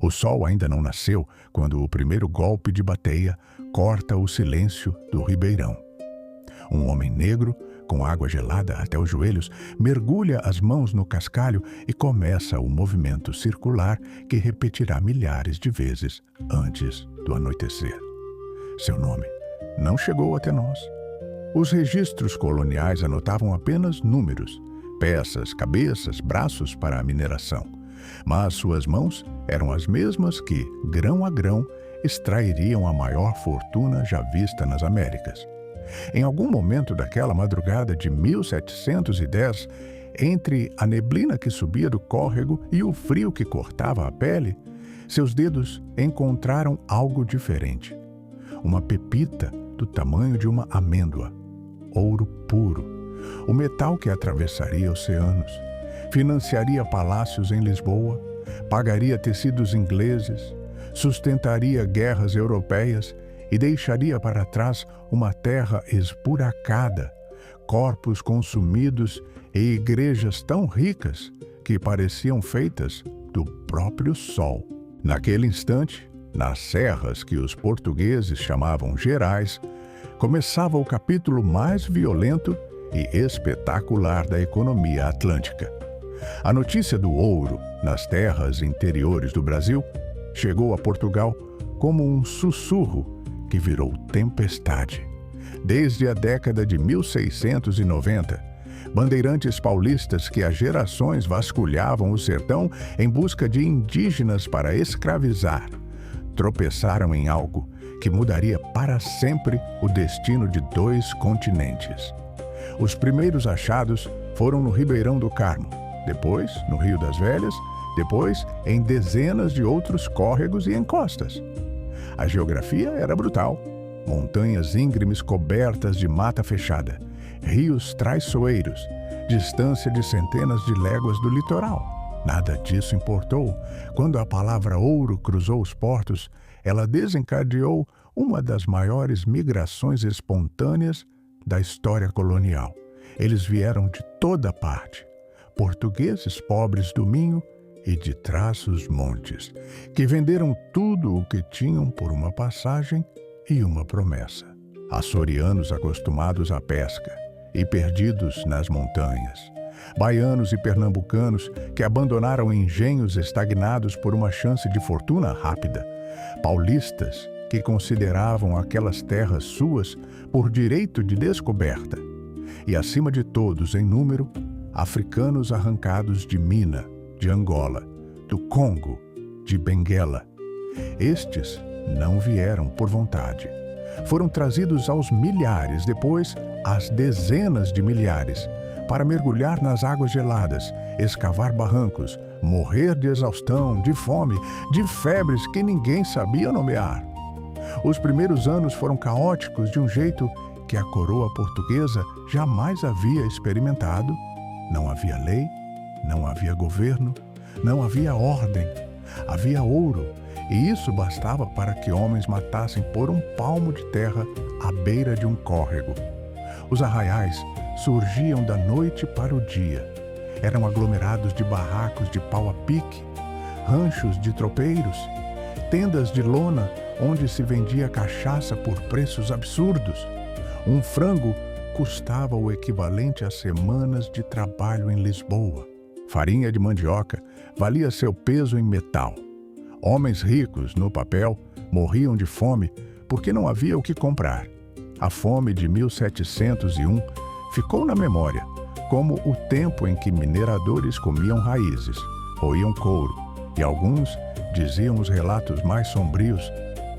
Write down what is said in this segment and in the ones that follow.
O sol ainda não nasceu quando o primeiro golpe de bateia corta o silêncio do ribeirão. Um homem negro, com água gelada até os joelhos, mergulha as mãos no cascalho e começa o movimento circular que repetirá milhares de vezes antes do anoitecer. Seu nome não chegou até nós. Os registros coloniais anotavam apenas números, peças, cabeças, braços para a mineração. Mas suas mãos eram as mesmas que, grão a grão, extrairiam a maior fortuna já vista nas Américas. Em algum momento daquela madrugada de 1710, entre a neblina que subia do córrego e o frio que cortava a pele, seus dedos encontraram algo diferente. Uma pepita do tamanho de uma amêndoa. Ouro puro. O metal que atravessaria oceanos. Financiaria palácios em Lisboa, pagaria tecidos ingleses, sustentaria guerras europeias e deixaria para trás uma terra esburacada, corpos consumidos e igrejas tão ricas que pareciam feitas do próprio sol. Naquele instante, nas serras que os portugueses chamavam Gerais, começava o capítulo mais violento e espetacular da economia atlântica. A notícia do ouro nas terras interiores do Brasil chegou a Portugal como um sussurro que virou tempestade. Desde a década de 1690, bandeirantes paulistas que há gerações vasculhavam o sertão em busca de indígenas para escravizar, tropeçaram em algo que mudaria para sempre o destino de 2 continentes. Os primeiros achados foram no Ribeirão do Carmo, depois no Rio das Velhas, depois em dezenas de outros córregos e encostas. A geografia era brutal. Montanhas íngremes cobertas de mata fechada, rios traiçoeiros, distância de centenas de léguas do litoral. Nada disso importou. Quando a palavra ouro cruzou os portos, ela desencadeou uma das maiores migrações espontâneas da história colonial. Eles vieram de toda parte. Portugueses pobres do Minho e de Trás-os-Montes, que venderam tudo o que tinham por uma passagem e uma promessa. Açorianos acostumados à pesca e perdidos nas montanhas. Baianos e pernambucanos que abandonaram engenhos estagnados por uma chance de fortuna rápida. Paulistas que consideravam aquelas terras suas por direito de descoberta. E, acima de todos, em número, africanos arrancados de Mina, de Angola, do Congo, de Benguela. Estes não vieram por vontade. Foram trazidos aos milhares, depois às dezenas de milhares, para mergulhar nas águas geladas, escavar barrancos, morrer de exaustão, de fome, de febres que ninguém sabia nomear. Os primeiros anos foram caóticos de um jeito que a coroa portuguesa jamais havia experimentado. Não havia lei, não havia governo, não havia ordem. Havia ouro, e isso bastava para que homens matassem por um palmo de terra à beira de um córrego. Os arraiais surgiam da noite para o dia. Eram aglomerados de barracos de pau a pique, ranchos de tropeiros, tendas de lona onde se vendia cachaça por preços absurdos. Um frango custava o equivalente a semanas de trabalho em Lisboa. Farinha de mandioca valia seu peso em metal. Homens ricos, no papel, morriam de fome porque não havia o que comprar. A fome de 1701 ficou na memória, como o tempo em que mineradores comiam raízes, roíam couro, e alguns, diziam os relatos mais sombrios,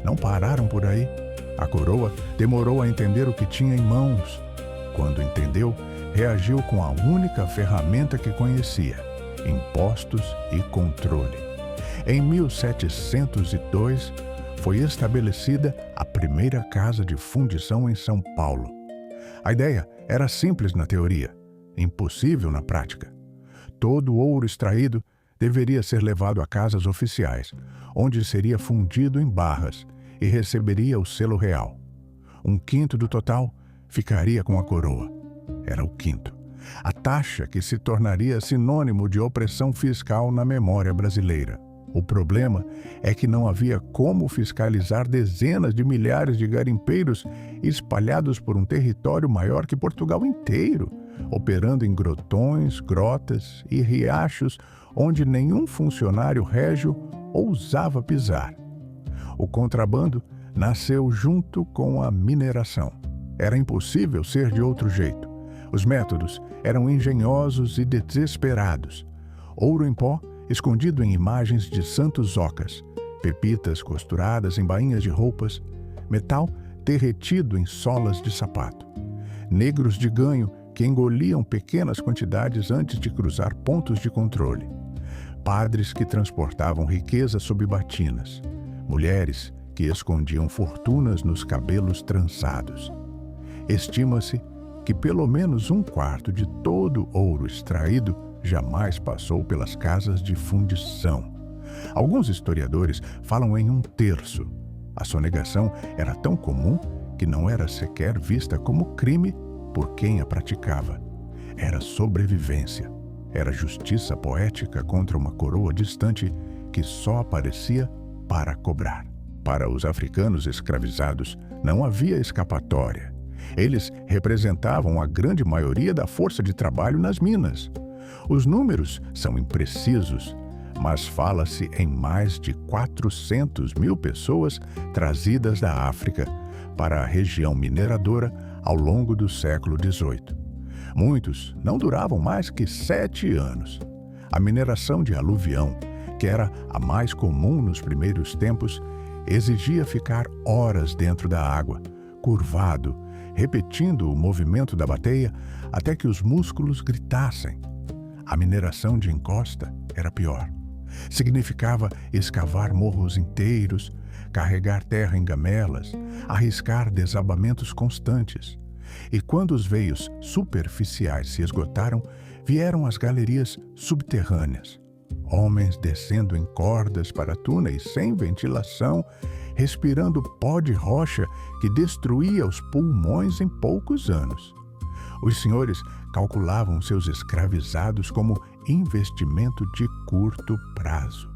não pararam por aí. A coroa demorou a entender o que tinha em mãos. Quando entendeu, reagiu com a única ferramenta que conhecia: impostos e controle. Em 1702, foi estabelecida a primeira casa de fundição em São Paulo. A ideia era simples na teoria, impossível na prática. Todo o ouro extraído deveria ser levado a casas oficiais, onde seria fundido em barras e receberia o selo real. 1/5 do total ficaria com a coroa. Era o quinto. A taxa que se tornaria sinônimo de opressão fiscal na memória brasileira. O problema é que não havia como fiscalizar dezenas de milhares de garimpeiros espalhados por um território maior que Portugal inteiro, operando em grotões, grotas e riachos onde nenhum funcionário régio ousava pisar. O contrabando nasceu junto com a mineração. Era impossível ser de outro jeito. Os métodos eram engenhosos e desesperados. Ouro em pó escondido em imagens de santos ocas, pepitas costuradas em bainhas de roupas, metal derretido em solas de sapato, negros de ganho que engoliam pequenas quantidades antes de cruzar pontos de controle, padres que transportavam riqueza sob batinas, mulheres que escondiam fortunas nos cabelos trançados. Estima-se que pelo menos 1/4 de todo o ouro extraído jamais passou pelas casas de fundição. Alguns historiadores falam em 1/3. A sonegação era tão comum que não era sequer vista como crime por quem a praticava. Era sobrevivência. Era justiça poética contra uma coroa distante que só aparecia para cobrar. Para os africanos escravizados, não havia escapatória. Eles representavam a grande maioria da força de trabalho nas minas. Os números são imprecisos, mas fala-se em mais de 400 mil pessoas trazidas da África para a região mineradora ao longo do século XVIII. Muitos não duravam mais que 7 anos. A mineração de aluvião, que era a mais comum nos primeiros tempos, exigia ficar horas dentro da água, curvado, repetindo o movimento da bateia até que os músculos gritassem. A mineração de encosta era pior. Significava escavar morros inteiros, carregar terra em gamelas, arriscar desabamentos constantes. E quando os veios superficiais se esgotaram, vieram as galerias subterrâneas. Homens descendo em cordas para túneis sem ventilação, respirando pó de rocha que destruía os pulmões em poucos anos. Os senhores calculavam seus escravizados como investimento de curto prazo.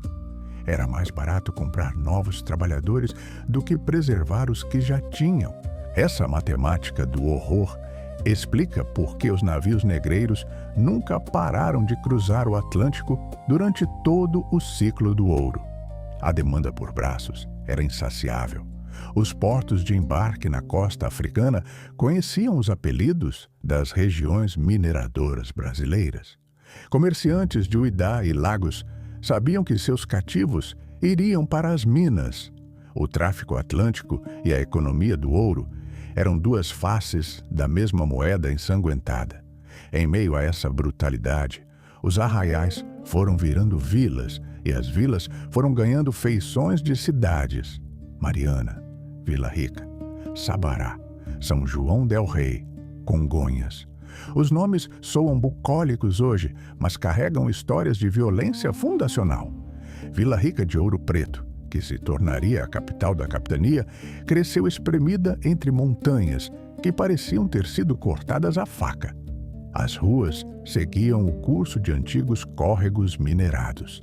Era mais barato comprar novos trabalhadores do que preservar os que já tinham. Essa matemática do horror explica por que os navios negreiros nunca pararam de cruzar o Atlântico durante todo o ciclo do ouro. A demanda por braços era insaciável. Os portos de embarque na costa africana conheciam os apelidos das regiões mineradoras brasileiras. Comerciantes de Uidá e Lagos sabiam que seus cativos iriam para as minas. O tráfico atlântico e a economia do ouro eram duas faces da mesma moeda ensanguentada. Em meio a essa brutalidade, os arraiais foram virando vilas e as vilas foram ganhando feições de cidades. Mariana, Vila Rica, Sabará, São João del Rei, Congonhas. Os nomes soam bucólicos hoje, mas carregam histórias de violência fundacional. Vila Rica de Ouro Preto, que se tornaria a capital da capitania, cresceu espremida entre montanhas que pareciam ter sido cortadas à faca. As ruas seguiam o curso de antigos córregos minerados.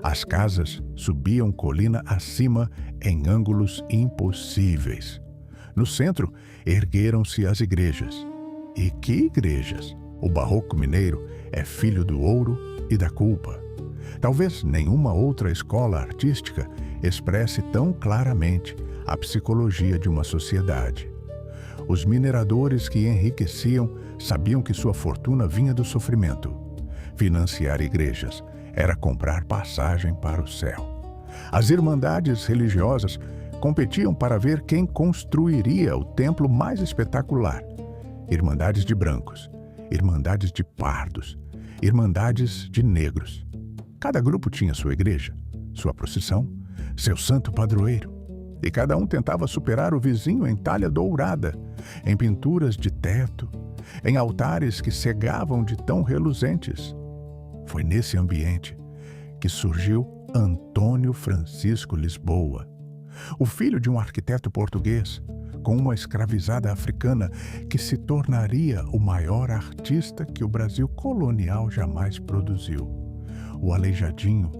As casas subiam colina acima em ângulos impossíveis. No centro, ergueram-se as igrejas. E que igrejas! O barroco mineiro é filho do ouro e da culpa. Talvez nenhuma outra escola artística expresse tão claramente a psicologia de uma sociedade. Os mineradores que enriqueciam sabiam que sua fortuna vinha do sofrimento. Financiar igrejas era comprar passagem para o céu. As irmandades religiosas competiam para ver quem construiria o templo mais espetacular. Irmandades de brancos, irmandades de pardos, irmandades de negros. Cada grupo tinha sua igreja, sua procissão, seu santo padroeiro. E cada um tentava superar o vizinho em talha dourada, em pinturas de teto, em altares que cegavam de tão reluzentes. Foi nesse ambiente que surgiu Antônio Francisco Lisboa, o filho de um arquiteto português, com uma escravizada africana que se tornaria o maior artista que o Brasil colonial jamais produziu. O Aleijadinho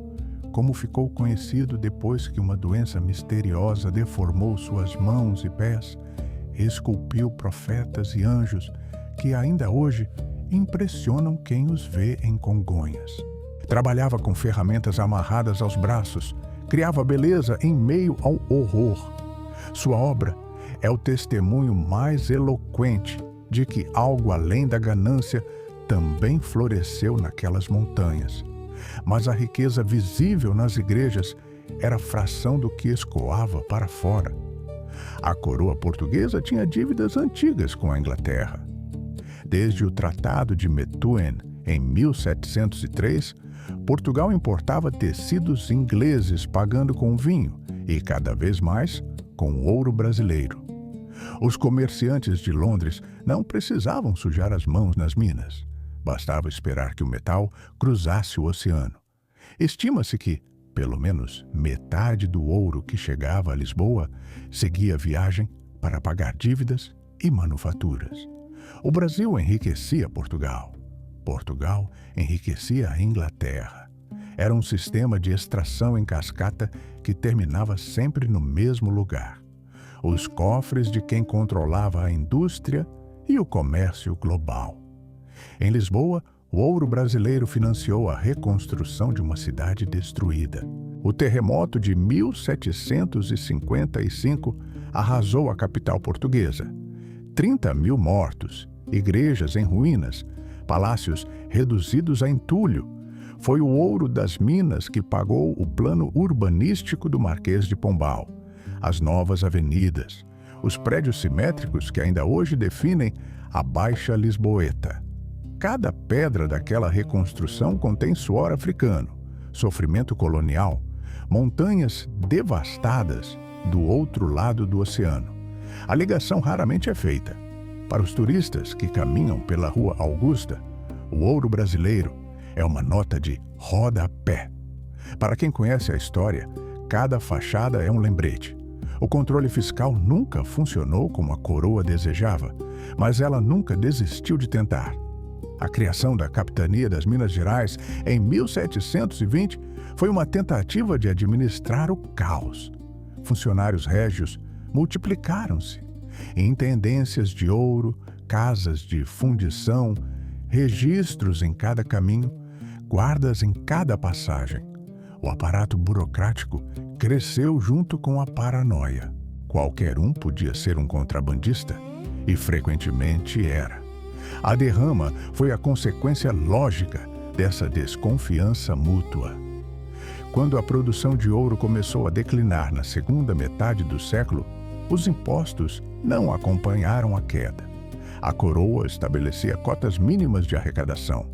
como ficou conhecido depois que uma doença misteriosa deformou suas mãos e pés, esculpiu profetas e anjos que ainda hoje impressionam quem os vê em Congonhas. Trabalhava com ferramentas amarradas aos braços, criava beleza em meio ao horror. Sua obra é o testemunho mais eloquente de que algo além da ganância também floresceu naquelas montanhas. Mas a riqueza visível nas igrejas era fração do que escoava para fora. A coroa portuguesa tinha dívidas antigas com a Inglaterra. Desde o Tratado de Methuen, em 1703, Portugal importava tecidos ingleses pagando com vinho e, cada vez mais, com ouro brasileiro. Os comerciantes de Londres não precisavam sujar as mãos nas minas. Bastava esperar que o metal cruzasse o oceano. Estima-se que, pelo menos, metade do ouro que chegava a Lisboa seguia a viagem para pagar dívidas e manufaturas. O Brasil enriquecia Portugal. Portugal enriquecia a Inglaterra. Era um sistema de extração em cascata que terminava sempre no mesmo lugar: os cofres de quem controlava a indústria e o comércio global. Em Lisboa, o ouro brasileiro financiou a reconstrução de uma cidade destruída. O terremoto de 1755 arrasou a capital portuguesa. 30.000 mortos, igrejas em ruínas, palácios reduzidos a entulho. Foi o ouro das minas que pagou o plano urbanístico do Marquês de Pombal, as novas avenidas, os prédios simétricos que ainda hoje definem a Baixa Lisboeta. Cada pedra daquela reconstrução contém suor africano, sofrimento colonial, montanhas devastadas do outro lado do oceano. A ligação raramente é feita. Para os turistas que caminham pela Rua Augusta, o ouro brasileiro é uma nota de rodapé. Para quem conhece a história, cada fachada é um lembrete. O controle fiscal nunca funcionou como a coroa desejava, mas ela nunca desistiu de tentar. A criação da Capitania das Minas Gerais em 1720 foi uma tentativa de administrar o caos. Funcionários régios multiplicaram-se. Intendências de ouro, casas de fundição, registros em cada caminho, guardas em cada passagem. O aparato burocrático cresceu junto com a paranoia. Qualquer um podia ser um contrabandista, e frequentemente era. A derrama foi a consequência lógica dessa desconfiança mútua. Quando a produção de ouro começou a declinar na segunda metade do século, os impostos não acompanharam a queda. A coroa estabelecia cotas mínimas de arrecadação.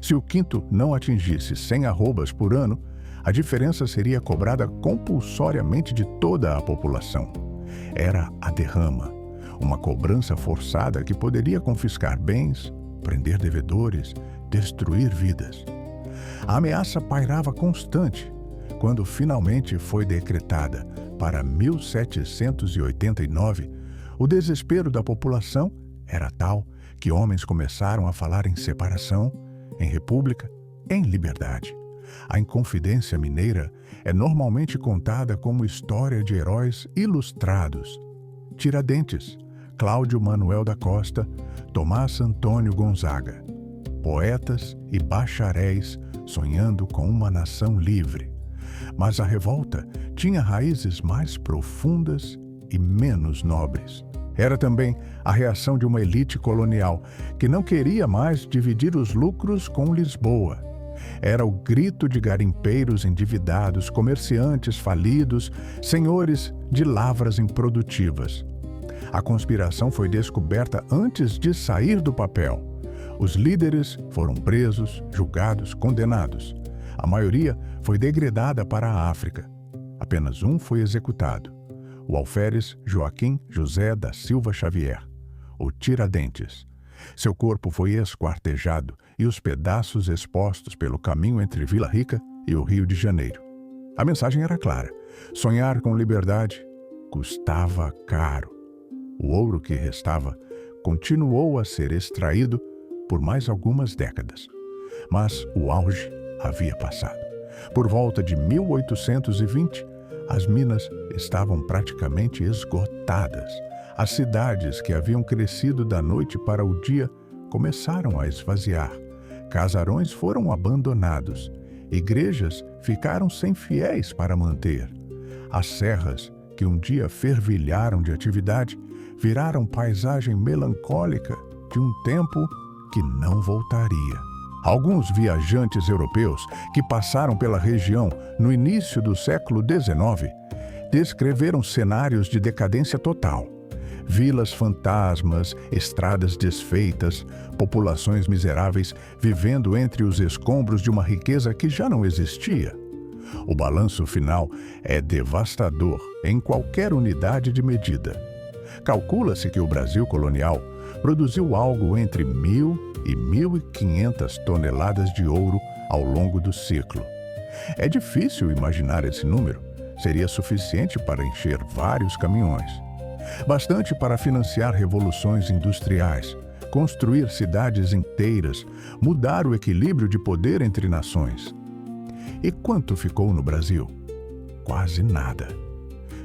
Se o quinto não atingisse 100 arrobas por ano, a diferença seria cobrada compulsoriamente de toda a população. Era a derrama, uma cobrança forçada que poderia confiscar bens, prender devedores, destruir vidas. A ameaça pairava constante. Quando finalmente foi decretada para 1789, o desespero da população era tal que homens começaram a falar em separação, em república, em liberdade. A Inconfidência Mineira é normalmente contada como história de heróis ilustrados. Tiradentes, Cláudio Manuel da Costa, Tomás Antônio Gonzaga. Poetas e bacharéis sonhando com uma nação livre. Mas a revolta tinha raízes mais profundas e menos nobres. Era também a reação de uma elite colonial que não queria mais dividir os lucros com Lisboa. Era o grito de garimpeiros endividados, comerciantes falidos, senhores de lavras improdutivas. A conspiração foi descoberta antes de sair do papel. Os líderes foram presos, julgados, condenados. A maioria foi degradada para a África. Apenas um foi executado: o alferes Joaquim José da Silva Xavier, o Tiradentes. Seu corpo foi esquartejado e os pedaços expostos pelo caminho entre Vila Rica e o Rio de Janeiro. A mensagem era clara: sonhar com liberdade custava caro. O ouro que restava continuou a ser extraído por mais algumas décadas. Mas o auge havia passado. Por volta de 1820, as minas estavam praticamente esgotadas. As cidades que haviam crescido da noite para o dia começaram a esvaziar. Casarões foram abandonados. Igrejas ficaram sem fiéis para manter. As serras, que um dia fervilharam de atividade, viraram paisagem melancólica de um tempo que não voltaria. Alguns viajantes europeus que passaram pela região no início do século XIX descreveram cenários de decadência total. Vilas fantasmas, estradas desfeitas, populações miseráveis vivendo entre os escombros de uma riqueza que já não existia. O balanço final é devastador em qualquer unidade de medida. Calcula-se que o Brasil colonial produziu algo entre 1.000 e 1.500 toneladas de ouro ao longo do ciclo. É difícil imaginar esse número. Seria suficiente para encher vários caminhões. Bastante para financiar revoluções industriais, construir cidades inteiras, mudar o equilíbrio de poder entre nações. E quanto ficou no Brasil? Quase nada.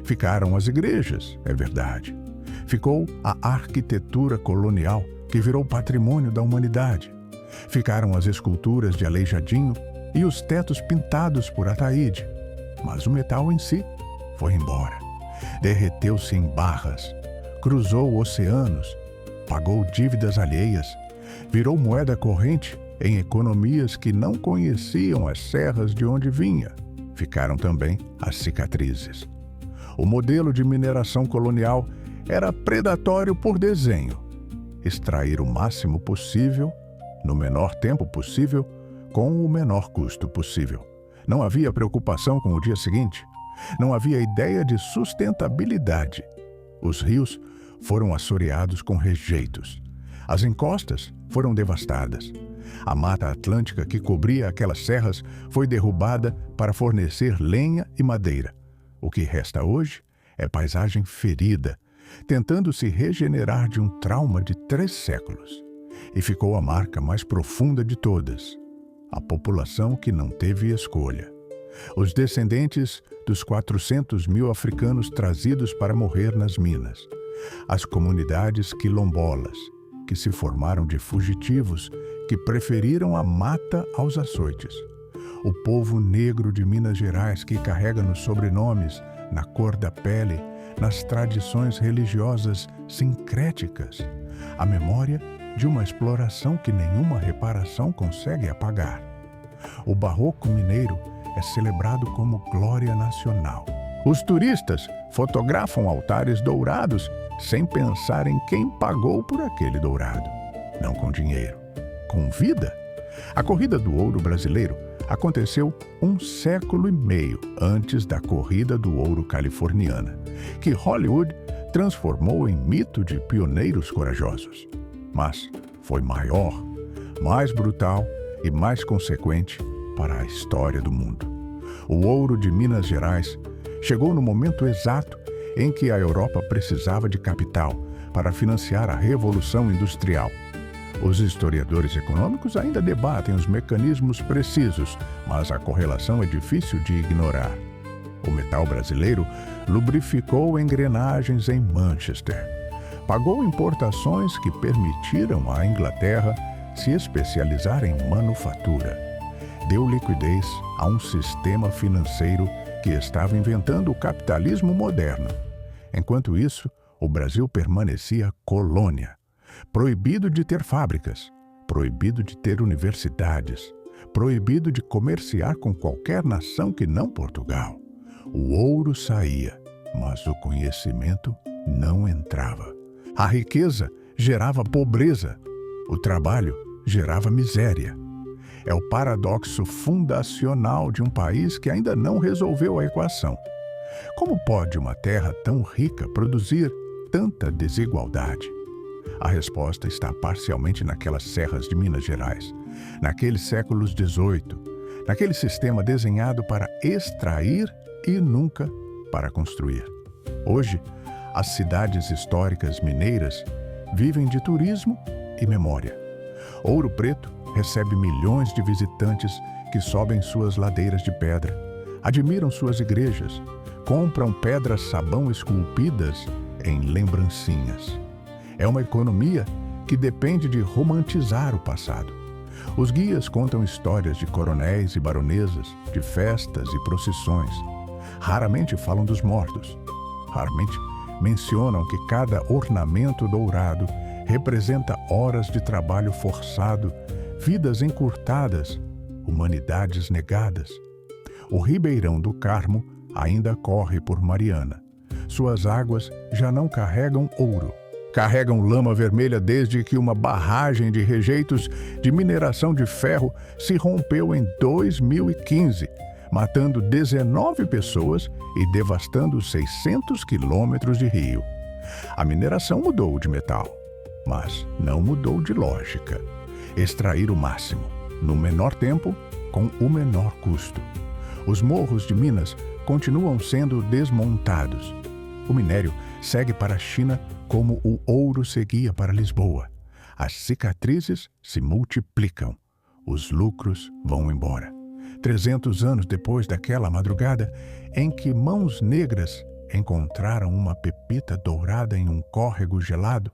Ficaram as igrejas, é verdade. Ficou a arquitetura colonial, que virou patrimônio da humanidade. Ficaram as esculturas de Aleijadinho e os tetos pintados por Ataíde. Mas o metal em si foi embora. Derreteu-se em barras, cruzou oceanos, pagou dívidas alheias, virou moeda corrente em economias que não conheciam as serras de onde vinha. Ficaram também as cicatrizes. O modelo de mineração colonial era predatório por desenho. Extrair o máximo possível, no menor tempo possível, com o menor custo possível. Não havia preocupação com o dia seguinte. Não havia ideia de sustentabilidade. Os rios foram assoreados com rejeitos. As encostas foram devastadas. A mata atlântica que cobria aquelas serras foi derrubada para fornecer lenha e madeira. O que resta hoje é paisagem ferida, tentando se regenerar de um trauma de 3 séculos. E ficou a marca mais profunda de todas: a população que não teve escolha. Os descendentes dos 400.000 africanos trazidos para morrer nas minas. As comunidades quilombolas, que se formaram de fugitivos que preferiram a mata aos açoites. O povo negro de Minas Gerais, que carrega nos sobrenomes, na cor da pele, nas tradições religiosas sincréticas, a memória de uma exploração que nenhuma reparação consegue apagar. O barroco mineiro é celebrado como glória nacional. Os turistas fotografam altares dourados sem pensar em quem pagou por aquele dourado. Não com dinheiro, com vida. A Corrida do Ouro brasileiro aconteceu 1 século e meio antes da Corrida do Ouro californiana, que Hollywood transformou em mito de pioneiros corajosos. Mas foi maior, mais brutal e mais consequente para a história do mundo. O ouro de Minas Gerais chegou no momento exato em que a Europa precisava de capital para financiar a Revolução Industrial. Os historiadores econômicos ainda debatem os mecanismos precisos, mas a correlação é difícil de ignorar. O metal brasileiro lubrificou engrenagens em Manchester. Pagou importações que permitiram à Inglaterra se especializar em manufatura. Deu liquidez a um sistema financeiro que estava inventando o capitalismo moderno. Enquanto isso, o Brasil permanecia colônia. Proibido de ter fábricas, proibido de ter universidades, proibido de comerciar com qualquer nação que não Portugal. O ouro saía, mas o conhecimento não entrava. A riqueza gerava pobreza, o trabalho gerava miséria. É o paradoxo fundacional de um país que ainda não resolveu a equação. Como pode uma terra tão rica produzir tanta desigualdade? A resposta está parcialmente naquelas serras de Minas Gerais, naqueles séculos XVIII, naquele sistema desenhado para extrair e nunca para construir. Hoje, as cidades históricas mineiras vivem de turismo e memória. Ouro Preto recebe milhões de visitantes que sobem suas ladeiras de pedra, admiram suas igrejas, compram pedras-sabão esculpidas em lembrancinhas. É uma economia que depende de romantizar o passado. Os guias contam histórias de coronéis e baronesas, de festas e procissões. Raramente falam dos mortos. Raramente mencionam que cada ornamento dourado representa horas de trabalho forçado, vidas encurtadas, humanidades negadas. O Ribeirão do Carmo ainda corre por Mariana. Suas águas já não carregam ouro. Carregam lama vermelha desde que uma barragem de rejeitos de mineração de ferro se rompeu em 2015, matando 19 pessoas e devastando 600 quilômetros de rio. A mineração mudou de metal, mas não mudou de lógica. Extrair o máximo, no menor tempo, com o menor custo. Os morros de Minas continuam sendo desmontados. O minério segue para a China como o ouro seguia para Lisboa. As cicatrizes se multiplicam. Os lucros vão embora. 300 anos depois daquela madrugada em que mãos negras encontraram uma pepita dourada em um córrego gelado,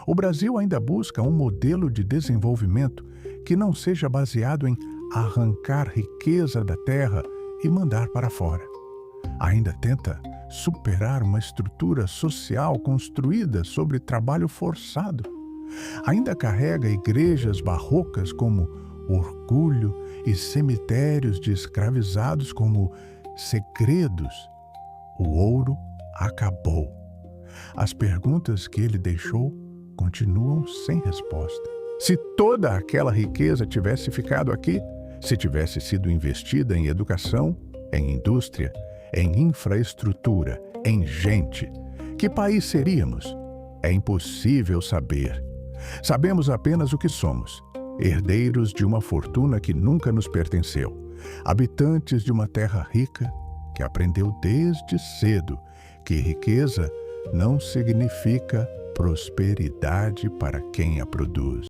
o Brasil ainda busca um modelo de desenvolvimento que não seja baseado em arrancar riqueza da terra e mandar para fora. Ainda tenta superar uma estrutura social construída sobre trabalho forçado. Ainda carrega igrejas barrocas como orgulho e cemitérios de escravizados como segredos. O ouro acabou. As perguntas que ele deixou continuam sem resposta. Se toda aquela riqueza tivesse ficado aqui, se tivesse sido investida em educação, em indústria, em infraestrutura, em gente, que país seríamos? É impossível saber. Sabemos apenas o que somos: herdeiros de uma fortuna que nunca nos pertenceu, habitantes de uma terra rica que aprendeu desde cedo que riqueza não significa prosperidade para quem a produz.